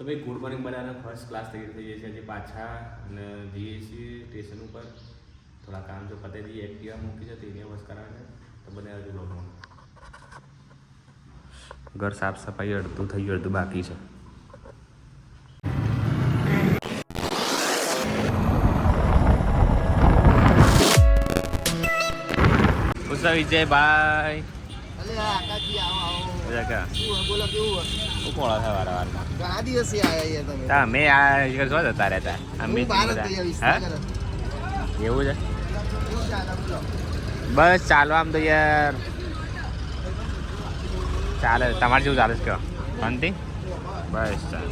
તો ભાઈ good morning બધાને ફર્સ્ટ ક્લાસ તૈયાર થઈ જશે આજે પાછા અને જઈએ છીએ સ્ટેશન ઉપર થોડા કામ જો પતાવી દઈએ એક્ટિવા મૂકી છે તેને વસ કરાવે તો બને હજુ બ્લોગમાં ઘર સાફ સફાઈ અડધું થઈ ગયું અડધું બાકી છે પૂછા વિજયભાઈ એવું છે બસ ચાલો આમ તો યાર ચાલે તમારે જેવું ચાલે છે કયો શાંતિ બસ ચાલો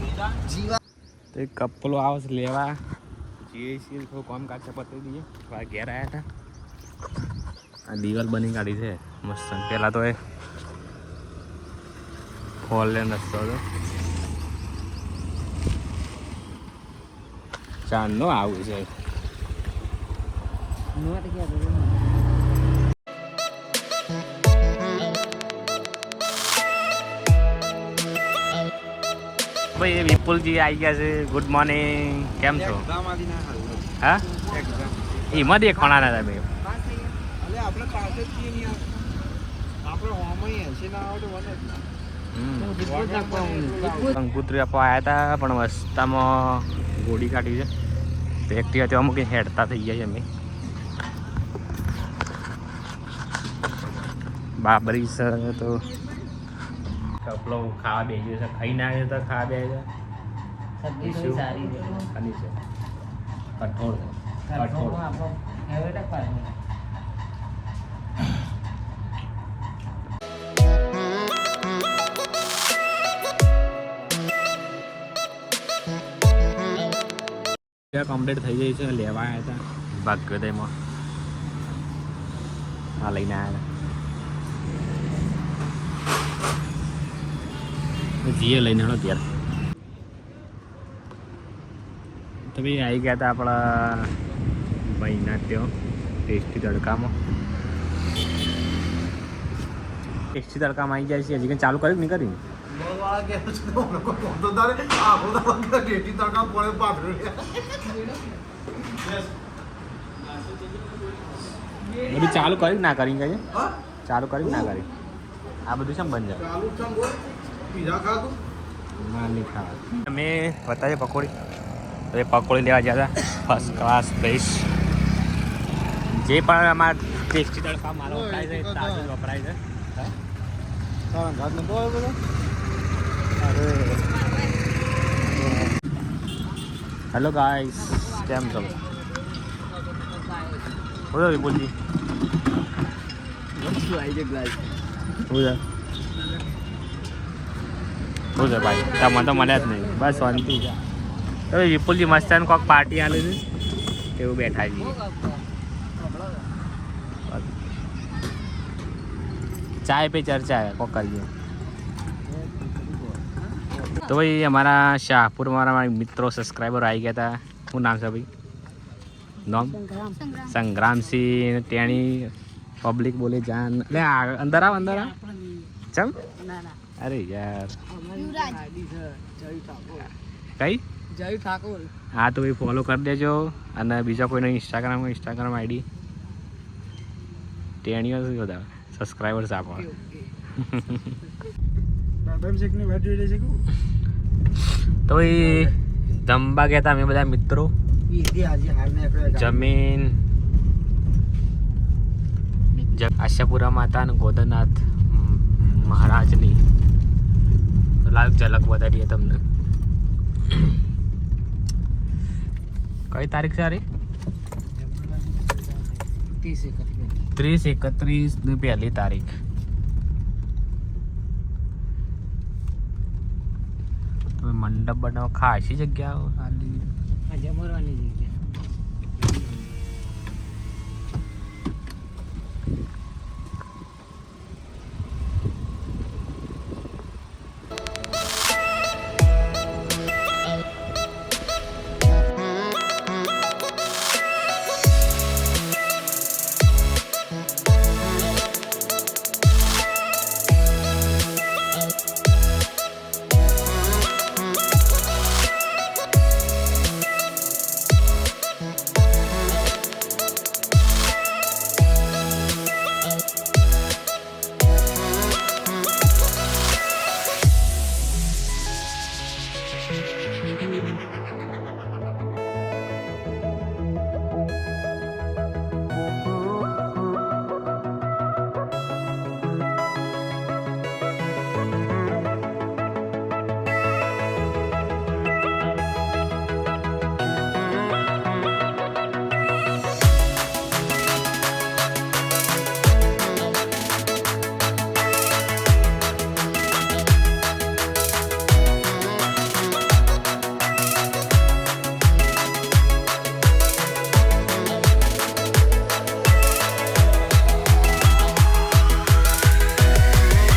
તો એક કપલો આવશે લેવા જઈએ છીએ થોડું કામ કાઢશે પતાવી દઈએ થોડા ઘેર આવ્યા હતા આ દિવાલ બની કાઢી છે મસ્ત પહેલાં તો એ ફોલ રસ્તો હતો ચાંદનો આવું છે ભાઈ એ વિપુલજી આવી ગયા છે ગુડ મોર્નિંગ કેમ છો હા એમાં દેખાણા હતા ભાઈ કંકુત્રી આપવા આવ્યા હતા પણ રસ્તામાં ગોળી કાઢી છે તો એક્ટિવા ત્યાં અમુક હેડતા થઈ ગયા છે અમે બાબરી સર તો કપલો ખાવા બેસ્યો છે ખાઈ ના આવ્યો તો ખાવા બે છે કઠોળ કમ્પ્લીટ થઈ જાય છે લેવા આવ્યા હતા ભાગ્યોદયમાં આ લઈને આવ્યા જીએ લઈને હળો ત્યારે તો ભાઈ આવી ગયા હતા આપણા ભાઈના ત્યાં ટેસ્ટી તડકામાં ટેસ્ટી તડકામાં આવી જાય છે હજી કંઈ ચાલુ કર્યું નહીં કર્યું બધું ચાલુ કરી ના કરી કહીએ ચાલુ કરી ના કરી આ બધું છે બંધ જાય નહીં ખાવા અમે બતાવીએ પકોડી તો એ પકોડી લેવા ગયા હતા ફર્સ્ટ ક્લાસ બેસ્ટ જે પણ અમારા ટેસ્ટી તડકા મારો વપરાય છે તાજું વપરાય છે હેલો ગાઈસ કેમ છો બોલો વિપુલજી શું છે ભાઈ તમે તો મળ્યા જ નહીં બસ શાંતિ તો વિપુલજી મસ્ત કોઈક પાર્ટી આલે છે એવું બેઠા છીએ ચાય પે ચર્ચા કોક કરીએ તો ભાઈ અમારા શાહપુર મારા મિત્રો સબસ્ક્રાઈબર આવી ગયા હતા શું નામ છે ભાઈ નામ સંગ્રામસિંહ ટેણી પબ્લિક બોલે જાન લે અંદર આવ ચમ અરે યાર કઈ જય ઠાકોર હા તો ભાઈ ફોલો કરી દેજો અને બીજા કોઈનો ઇન્સ્ટાગ્રામ આઈડી ટેણીઓ બધા સબસ્ક્રાઈબર્સ આપો તો એ જમવા ગયા હતા અમે બધા મિત્રો જમીન આશાપુરા માતા અને ગોદરનાથ મહારાજની લાઈવ ઝલક બતાવીએ તમને કઈ તારીખ છે 30/31 ની પહેલી તારીખ મંડપ બનાવ ખાસી જગ્યાઓ જમવાની જગ્યા